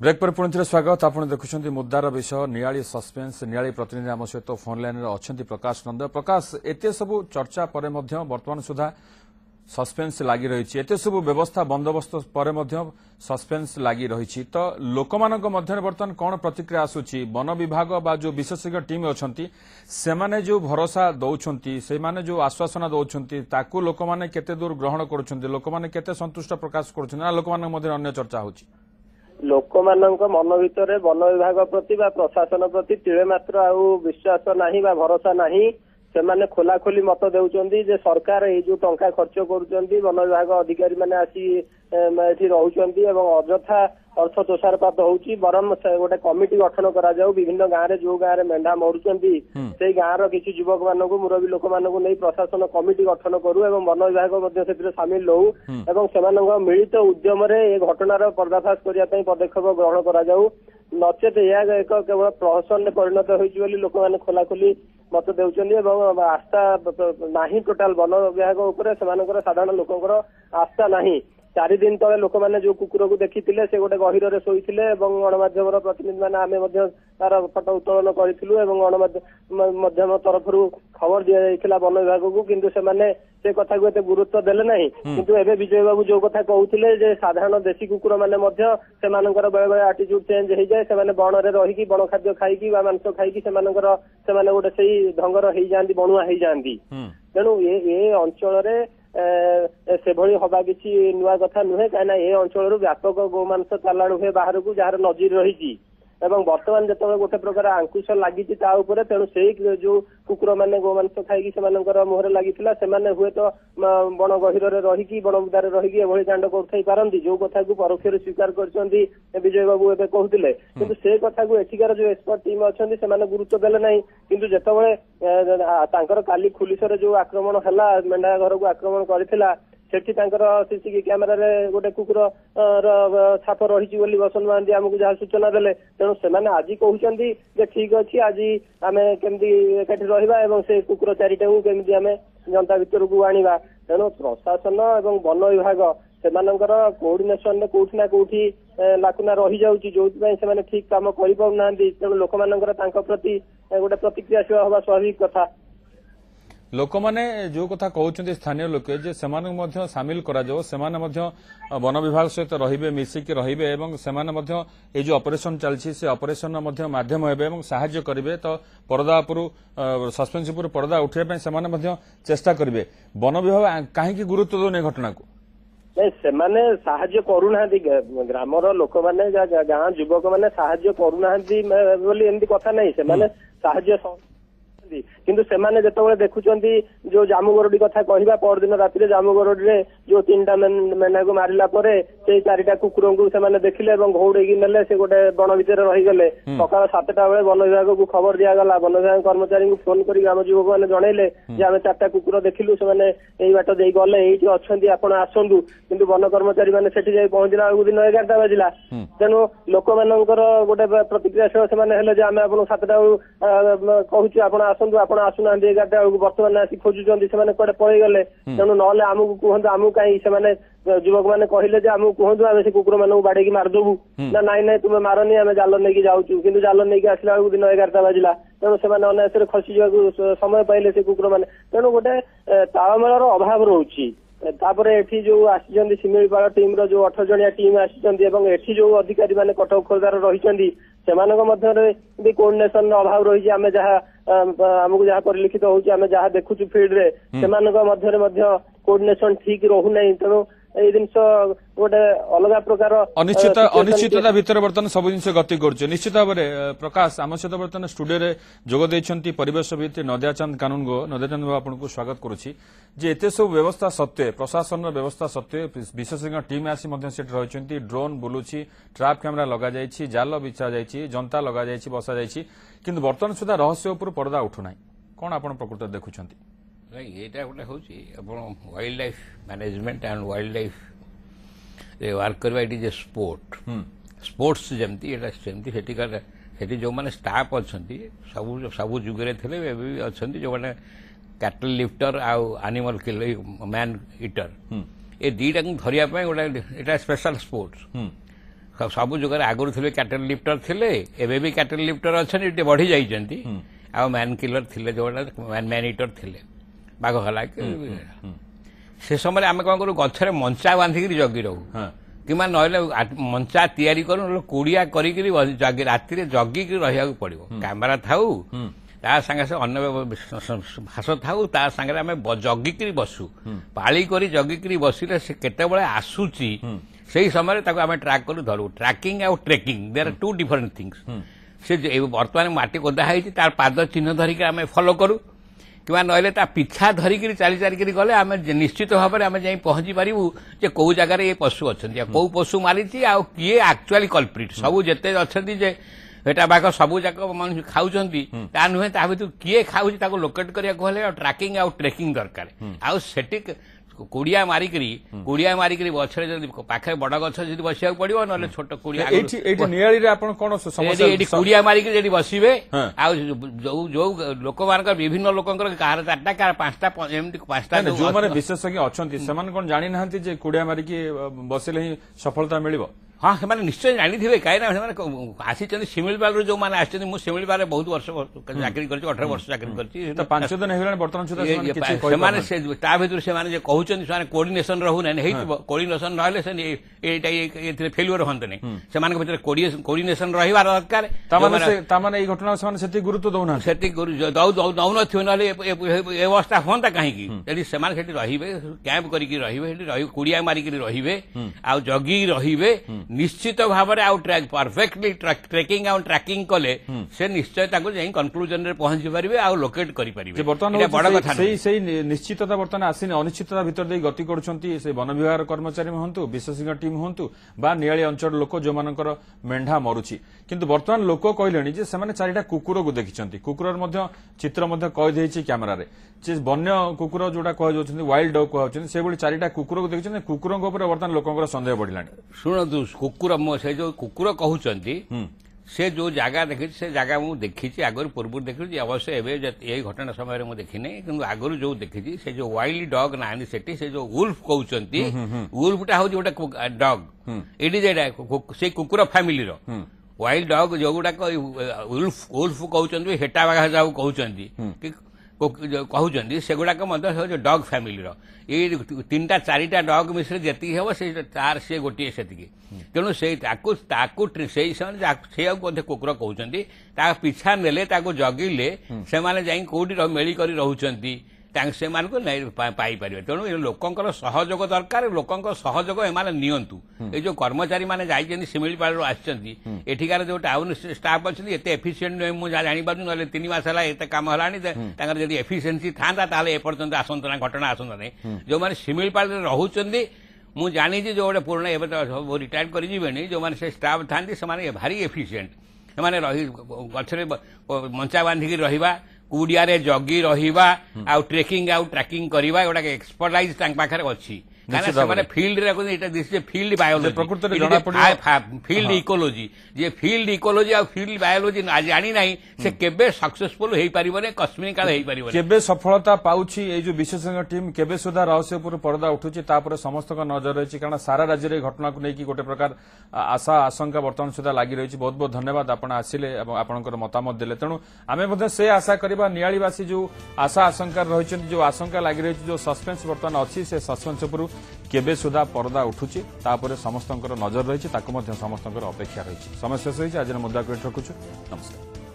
Break पर पुणी स्वागत। आप देखुं मुद्दार विषय नियाली सस्पेंस नियाली प्रतिनिधि आम सहित फोन लाइन अच्छा प्रकाश नंद। प्रकाश एत सबू चर्चा पर बर्तमान सुधा सस्पेंस लगी रही एत सबू व्यवस्था बंदोबस्त पर सस्पेंस लगी रही तो लोक बर्तमान कौन प्रतिक्रिया आसूची वन विभाग बा जो विशेषज्ञ टीम अच्छा से जो भरोसा दौरान से जो आश्वासना दौरान लोक मैंने केते दूर ग्रहण कर लोक मैंने केते संतुष्ट प्रकाश कर लोक अन्य चर्चा हो लोक मन भितर वन विभाग प्रति प्रशासन प्रति तिळे मात्र आउ विश्वास नाही बा भरोसा नाही। से खोला खोली मत देउचंदी जे सरकार ए जो टंका खर्च करूचंदी वन विभाग अधिकारी माने आसी एठी रहउचंदी एवं अजथा अर्थ तोषारपात होउची बरम गोटे कमिटी गठन करा जाऊ विभिन्न गाँव रे जो गाँव रे मेंढा मरुचंदी से गाँव रो किछि युवक मानकु मुरबी लोक मानकु नै प्रशासन कमिटी गठन करू एवं वन विभाग मध्ये सेतिर शामिल होउ एवं सेमानक मिलित उद्यम रे ए घटनार पर्दाफाश करिया पई पदक्षेप ग्रहण करा जाऊ नचेत या एक केवल प्रहसन परिणत होइछि बोली लोक माने खोला खोली मत देउचंदी एवं आस्था नाही टोटाल वन विभाग उपरे सेमानकर साधारण लोकଙ୍କର आस्था नाही। 4 दिन तले लोक माने जो कुकुर को देखिथिले से गोटे गहिर रे सोइथिले एवं गणमाध्यम प्रतिनिधि माने आमे मध्ये तार फोटो उत्तोलन करिथिलु एवं गणमाध्यम तरफरु खबर दिया जाइथिला वन विभाग को किंतु से माने से कथा को एते गुरुत्व देले नाही। किंतु एबे विजय बाबू जो कथा कहउथिले जे साधारण देशी कुकुर माने मध्ये सेमानकर बेले बेले एटीट्यूड चेंज हे जाय से माने बण रे रही की बण खाद्य खाई की बा मांस खाई की सेमानकर सेमाने गोटे सेही ढंगर हे जांदी बणुआ हे जांदी तेनु ए अंचल रे से भली हवा किसी नुआ कथा नुहे कहीं ए अंचल व्यापक गोमांस चालाण हुए बाहर को जार नजीर रही एवं बर्तमान जो गोटे प्रकार आंकुश लगी तेणु से जो कुकुर मैंने गोमांस खाई मुहर लगी हुए तो बण गहिर रही बण बुदार रही एभली कांड कर जो कथा को परोक्ष स्वीकार कर विजय बाबू एवं कहते किंतु से कथा को एठिकार जो एक्सपर्ट टीम अच्छा से गुरुत्व देले ना किंतु जितेबाला काली खुलिसर जो आक्रमण है मेंढा घर को आक्रमण करथिला सेठी सीसी कैमेरा रे गोटे कुकुर छाप रही बसंत महांती आमको जहाँ सूचना देले तेणु से आज कहते ठीक अच्छी आज आम केमती एकाठी रहा एवं से कुकुर चारिटा को केमती आम जनता भीतर को आनिबा तेणु प्रशासन एवं वन विभाग सेमानकर कोऑर्डिनेशन कोठी ना कोठी लाकुना रही जाउची जोथि से ठीक काम करि पाउना तेणु लोक मानकर तांका प्रति गोटे प्रतिक्रियाशील हवा स्वाभाविक कथा। लोक माने जो कथा कहते स्थानीय लोक जे सामिल करा जाओ सेमाने वन विभाग सहित रहिबे मिसिक रहिबे एवं सेमाने ए जो ऑपरेशन चलछि से ऑपरेशन माध्यम हेबे एवं सहाय्य करिवे तो पर्दा उपरु सस्पेंस उपरु पर्दा उठेबे पय सेमाने चेष्टा करिवे वन विभाग काहे गुरुत्व दोने घटना को सेमाने साहाय्य करूना ग्रामर लोक मैंने गाँ युवक मैंने साहाय्य करूना बोली एमती कथा नहीं सेमाने साहाय्य किंतु सेमाने जेतबेले देखुचंती जो जामुगरडी कथा कहवा परदिन राति जामुगरडी रे जो 3टा मेंढा को मारिला परे से 4टा कुकुर को सेमाने देखिले एवं घौड़ेकी नेले से गोटे बण भितर रही गले सकाळ 7टा बेले वन विभाग को खबर दिया गला वन विभाग कर्मचारी को फोन करी ग्राम युवक मैंने जनइले जे आमे 4टा कुकुर देखिलु से माने एई बाट देई गले एइठी अछंती आपण आसंतु किंतु वन कर्मचारी माने सेठी जाई पहुंचला दिन 11टा बाजिला तेनु लोक मानकर गोटे प्रतिक्रियाशील से माने हेले जे आमे आपण 7टा कहूची आपण आसंतु आपण आसुना 11टा बर्तमान आसी खोजुचंती से माने कोडे पळै गले तेनु नले आमु कहंतु आमु काई से माने युवक मैंने कहले जे आमु कहंतु आमे से कुकुर मानकु बाडेकी मारदेबु ना नाई तुमे मारनी आमे जाल नेकी जाउचु किंतु जाल नेकी आसला दिन 11टा बाजिला तेणु से अनायास खसी जावाक समय पाइले से कुकुर मैंने तेणु गोटे तालमेलर अभाव रोची तापर एठी जो आसी शिमिलीपाल टीम रो जो 18 जणिया टीम आसी एठी जो अधिकारी माने कटक खोरदार रही से कोऑर्डिनेशन अभाव रही आमे जहाँ आमको जहाँ परिलिखित होउची आमे जहाँ देखुचु फील्ड रे से कोऑर्डिनेशन ठीक रहू नै तेणु ए जिनस गोटे अलग प्रकार अनिश्चितता भीतर बर्तमान सब जिन गति कर निश्चित भाव में प्रकाश आम सहित बर्तमान स्टूडियो रे जोग देइछंती परिवेशविद नदियाचंद कानून गो नदियाचंद बाबू आपको स्वागत करुछि जे एते सब व्यवस्था सत्वे प्रशासन व्यवस्था सत्वे विशेषज्ञ टीम आसी रही ड्रोन बुलुछि ट्रैप कैमेरा लगा जाइछि जाल बिछा जाइछि जनता लगा जाइछि बसा जाइछि किंतु बर्तमान सुधा रहस्य उपर पर्दा उठुना कौन आप प्रकृत देखुछंती ये गोटे हूँ wildlife management and wildlife work करवा it is a sport sports जमती जो मैंने स्टाफ अच्छा सब जुगे थे अच्छा जो मैंने कैटल लिफ्टर आउ एनिमल किलर मैन इटर ये दीटा धरिया गोटे स्पेशल स्पोर्ट्स ସବୁ ଯୁଗରେ ଆଗରୁ ଥିଲେ କ୍ୟାଟେଲ ଲିଫ୍ଟର ଥିଲେ ଏବେ ବି କ୍ୟାଟେଲ ଲିଫ୍ଟର ଅଛନ୍ତି ଟିକେ ବଢି ଯାଇଛନ୍ତି ଆଉ ମ୍ୟାନ୍ କିଲର ଥିଲେ ଯୋଉଟା ମ୍ୟାନ୍ ଇଟର ଥିଲେ ବାଘ ହେଲା ସେ ସମୟରେ ଆମେ କଣ କରୁ ଗଛରେ ମଞ୍ଚା ବାନ୍ଧିକିରି ଜଗି ରହୁ କିମ୍ବା ନହେଲେ ମଞ୍ଚା ତିଆରି କରୁ ନହେଲେ କୁଡ଼ିଆ କରିକିରି ରାତିରେ ଜଗିକି ରହିବାକୁ ପଡିବ କ୍ୟାମେରା ଥାଉ ତା ସାଙ୍ଗେ ଅନ୍ୟ ଭାଷ ଥାଉ ତା ସାଙ୍ଗରେ ଆମେ ଜଗିକିରି ବସୁ ପାଳି କରି ଜଗିକିରି ବସିଲେ ସେ କେତେବେଳେ ଆସୁଛି ସେହି ସମୟରେ ତାକୁ ଆମେ ଟ୍ରାକ୍ କରି ଧରୁ ଟ୍ରାକିଂ ଆଉ trekking there are two different things ସେ ବର୍ତ୍ତମାନ ମାଟି କୋଦା ହେଇଛି ତାର ପାଦ ଚିହ୍ନ ଧରିକି ଆମେ ଫଲୋ କରୁ କିମ୍ବା ନହେଲେ ତା ପିଛା ଧରିକିରି ଚାଲିକିରି ଗଲେ ଆମେ ନିଶ୍ଚିତ ଭାବରେ ଆମେ ଯାଇ ପହଞ୍ଚି ପାରିବୁ ଯେ କୋଉ ଜାଗାରେ ଏ ପଶୁ ଅଛନ୍ତି ଆଉ କୋଉ ପଶୁ ମାରିଛି ଆଉ କିଏ ଆକ୍ଚୁଆଲି କଲପ୍ରିଟ୍ ସବୁ ଯେତେ ଅଛନ୍ତି ଯେ ଏଟା ବାଘ ସବୁ ଯାକ ମଣିଷ ଖାଉଛନ୍ତି ତା ନୁହେଁ ତା ଭିତରୁ କିଏ ଖାଉଛି ତାକୁ ଲୋକେଟ୍ କରିବାକୁ ହେଲେ ଟ୍ରାକିଂ ଆଉ ଟ୍ରେକିଂ ଦରକାର ଆଉ ସେଠି କୁଡ଼ିଆ ମାରିକିରି ଗଛରେ ଯଦି ପାଖରେ ବଡ ଗଛ ଯଦି ବସିବାକୁ ପଡିବ ନହେଲେ ଛୋଟ କୁଡ଼ିଆ ନିଆଳିରେ ଆପଣ କଣ ଏଠି କୁଡ଼ିଆ ମାରିକି ଯଦି ବସିବେ ଆଉ ଯୋଉ ଲୋକମାନଙ୍କର ବିଭିନ୍ନ ଲୋକଙ୍କର କାହାର 4ଟା କାହାର 5ଟା ଏମିତି 5ଟା ଯୋଉମାନେ ବିଶେଷଜ୍ଞ ଅଛନ୍ତି ସେମାନେ କଣ ଜାଣିନାହାନ୍ତି ଯେ କୁଡ଼ିଆ ମାରିକି ବସିଲେ ହିଁ ସଫଳତା ମିଳିବ ହଁ ସେମାନେ ନିଶ୍ଚୟ ଜାଣିଥିବେ କାହିଁକିନା ସେମାନେ ଆସିଛନ୍ତି ଶିମିଳିପାଳରୁ ଯୋଉମାନେ ଆସିଛନ୍ତି ମୁଁ ଶିମିଳିପାଳରେ ବହୁତ ବର୍ଷ ଚାକିରି କରିଛି 18 ବର୍ଷ ଚାକିରି କରିଛି 5 ଦିନ ହେଇଗଲାଣି ବର୍ତ୍ତମାନ ସୁଦ୍ଧା ସେମାନେ ତା ଭିତରୁ ସେମାନେ ଯେ କହୁଛନ୍ତି ସେମାନେ କୋର୍ଡିନେସନ ରହୁନାହିଁ ହେଇଥିବ କୋର୍ଡିନେସନ ନହେଲେ ସେ ଏଇଟା ଏଥିରେ ଫେଲୁଅର ହୁଅନ୍ତେନି ସେମାନଙ୍କ ଭିତରେ କୋର୍ଡିନେସନ ରହିବାର ଦରକାର ତାମାନେ ଏଇ ଘଟଣା ସେମାନେ ସେତିକି ଗୁରୁତ୍ୱ ଦଉନାହାନ୍ତି ସେତିକି ଦଉନଥିବେ ନହେଲେ ଏ ଅବସ୍ଥା ହୁଅନ୍ତା କାହିଁକି ଯଦି ସେମାନେ ସେଠି ରହିବେ କ୍ୟାମ୍ପ କରିକି ରହିବେ ସେଠି କୁଡ଼ିଆ ମାରିକିରି ରହିବେ ଆଉ ଜଗିକି ରହିବେ ନିଶ୍ଚିତ ଭାବରେ ଆଉ ପରଫେକ୍ଟଲି ଟ୍ରେକିଂ ଆଉ ଟ୍ରାକିଂ କଲେ ସେ ନିଶ୍ଚୟ ତାକୁ ଯାଇ କନକ୍ଲୁଜନରେ ପହଞ୍ଚି ପାରିବେ ଆଉ ଲୋକେଟ୍ କରିପାରିବେ ସେଇ ନିଶ୍ଚିତତା ବର୍ତ୍ତମାନ ଆସିନି ଅନିଶ୍ଚିତତା ଭିତରେ ଦେଇ ଗତି କରୁଛନ୍ତି ସେ ବନ ବିଭାଗର କର୍ମଚାରୀ ହୁଅନ୍ତୁ ବିଶେଷଜ୍ଞ ଟିମ୍ ହୁଅନ୍ତୁ ବା ନିଆଳି ଅଞ୍ଚଳ ଲୋକ ଯୋଉମାନଙ୍କର ମେଣ୍ଢା ମରୁଛି କିନ୍ତୁ ବର୍ତ୍ତମାନ ଲୋକ କହିଲେଣି ଯେ ସେମାନେ 4ଟା କୁକୁରକୁ ଦେଖିଛନ୍ତି କୁକୁରର ମଧ୍ୟ ଚିତ୍ର ମଧ୍ୟ କଏଦ ହେଇଛି କ୍ୟାମେରାରେ ଯେ ବନ୍ୟ କୁକୁର ଯୋଉଟା କୁହାଯାଉଛନ୍ତି ୱାଇଲ୍ଡ ଡଗ୍ କୁହାଯାଉଛନ୍ତି ସେଭଳି 4ଟା କୁକୁରକୁ ଦେଖିଛନ୍ତି କୁକୁରଙ୍କ ଉପରେ ବର୍ତ୍ତମାନ ଲୋକଙ୍କର ସନ୍ଦେହ ବଢିଲାଣି ଶୁଣନ୍ତୁ କୁକୁର ସେ ଯୋଉ କୁକୁର କହୁଛନ୍ତି ସେ ଯୋଉ ଜାଗା ଦେଖିଛି ସେ ଜାଗା ମୁଁ ଦେଖିଛି ଆଗରୁ ପୂର୍ବରୁ ଦେଖିଛି ଅବଶ୍ୟ ଏବେ ଏଇ ଘଟଣା ସମୟରେ ମୁଁ ଦେଖିନି କିନ୍ତୁ ଆଗରୁ ଯୋଉ ଦେଖିଛି ସେ ଯୋଉ ୱାଇଲ୍ଡ ଡଗ୍ ନାହାନ୍ତି ସେଠି ସେ ଯୋଉ ଉଲ୍ଫ କହୁଛନ୍ତି ଉଲ୍ଫଟା ହଉଛି ଗୋଟେ ଡଗ୍ ଏଠି ଯେଟା ସେଇ କୁକୁର ଫ୍ୟାମିଲିର ୱାଇଲ୍ଡ ଡଗ୍ ଯୋଉଗୁଡାକ ଉଲ୍ଫ କହୁଛନ୍ତି ହେଟା ବାଘ ଯାହାକୁ କହୁଛନ୍ତି କହୁଛନ୍ତି ସେଗୁଡାକ ମଧ୍ୟ ହେଉଛି ଡଗ୍ ଫ୍ୟାମିଲିର ଏଇ 3ଟା 4ଟା ଡଗ୍ ମିଶିଲେ ଯେତିକି ହେବ ତାର ସେ ଗୋଟିଏ ସେତିକି ତେଣୁ ତାକୁ ସେଇ ସେମାନେ ସେଇଆକୁ ମଧ୍ୟ କୁକୁର କହୁଛନ୍ତି ତା ପିଛା ନେଲେ ତାକୁ ଜଗିଲେ ସେମାନେ ଯାଇ କୋଉଠି ମେଳି କରି ରହୁଛନ୍ତି ସେମାନଙ୍କୁ ପାଇପାରିବେ ତେଣୁ ଲୋକଙ୍କର ସହଯୋଗ ଦରକାର ଲୋକଙ୍କ ସହଯୋଗ ଏମାନେ ନିଅନ୍ତୁ ଏଇ ଯୋଉ କର୍ମଚାରୀ ମାନେ ଯାଇଛନ୍ତି ଶିମିଳିପାଳରୁ ଆସିଛନ୍ତି ଏଠିକାର ଯୋଉ ଟାଉନ ଷ୍ଟାଫ୍ ଅଛନ୍ତି ଏତେ ଏଫିସିଏଣ୍ଟ ନୁହେଁ ମୁଁ ଯାହା ଜାଣିପାରୁଛି ନହେଲେ 3 ମାସ ହେଲା ଏତେ କାମ ହେଲାଣି ତାଙ୍କର ଯଦି ଏଫିସିଏନ୍ସି ଥାନ୍ତା ତାହେଲେ ଏପର୍ଯ୍ୟନ୍ତ ଆସନ୍ତା ନା ଘଟଣା ଆସନ୍ତା ନାହିଁ ଯୋଉମାନେ ଶିମିଳିପାଳରେ ରହୁଛନ୍ତି ମୁଁ ଜାଣିଛି ଯୋଉ ଗୋଟେ ପୁରୁଣା ଏବେ ତ ସବୁ ରିଟାୟାର୍ଡ କରିଯିବେନି ଯୋଉମାନେ ସେ ଷ୍ଟାଫ୍ ଥାନ୍ତି ସେମାନେ ଭାରି ଏଫିସିଏଣ୍ଟ ସେମାନେ ଗଛରେ ମଞ୍ଚା ବାନ୍ଧିକି ରହିବା କୁଡ଼ିଆରେ ଜଗି ରହିବା ଆଉ ଟ୍ରେକିଂ ଆଉ ଟ୍ରାକିଂ କରିବା ଏଗୁଡା ଏକ୍ସପର୍ଟାଇଜ ତାଙ୍କ ପାଖରେ ଅଛି କାରଣ ସେମାନେ ଫିଲ୍ଡରେ ଏଇଟା ଦିଶୁଛି ଫିଲ୍ଡ ବାୟୋଲୋଜି ଫିଲ୍ଡ ଇକୋଲୋଜି ଯେ ଫିଲ୍ଡ ଇକୋଲୋଜି ଆଉ ଫିଲ୍ଡ ବାୟୋଲୋଜି ଜାଣି ନାହିଁ ସେ କେବେ ସକ୍ସେସଫୁଲ ହେଇପାରିବନି କସ୍ମିକ କାଳ ହେଇପାରିବନି କେବେ ସଫଳତା ପାଉଛି ଏଇ ଯୋଉ ବିଶେଷଜ୍ଞ ଟିମ୍ କେବେ ସୁଦ୍ଧା ରହସ୍ୟ ଉପରୁ ପରଦା ଉଠୁଛି ତାପରେ ସମସ୍ତଙ୍କ ନଜର ରହିଛି କାରଣ ସାରା ରାଜ୍ୟରେ ଘଟଣାକୁ ନେଇକି ଗୋଟେ ପ୍ରକାର ଆଶା ଆଶଙ୍କା ବର୍ତ୍ତମାନ ସୁଦ୍ଧା ଲାଗି ରହିଛି ବହୁତ ବହୁତ ଧନ୍ୟବାଦ ଆପଣ ଆସିଲେ ଏବଂ ଆପଣଙ୍କର ମତାମତ ଦେଲେ ତେଣୁ ଆମେ ମଧ୍ୟ ସେ ଆଶା କରିବା ନିଆଳିବାସୀ ଯୋଉ ଆଶା ଆଶଙ୍କାରେ ରହିଛନ୍ତି ଯୋଉ ଆଶଙ୍କା ଲାଗି ରହିଛି ଯୋଉ ସସ୍ପେନ୍ସ ବର୍ତ୍ତମାନ ଅଛି ସେ ସସ୍ପେନ୍ସ ଉପରୁ କେବେ ସୁଦ୍ଧା ପରଦା ଉଠୁଛି ତାପରେ ସମସ୍ତଙ୍କର ନଜର ରହିଛି ତାକୁ ମଧ୍ୟ ସମସ୍ତଙ୍କର ଅପେକ୍ଷା ରହିଛି ସମୟ ଶେଷ ହୋଇଛି ଆଜିର ମୁଦ୍ଦାକୁ ଏଠି ରଖୁଛୁ ନମସ୍କାର।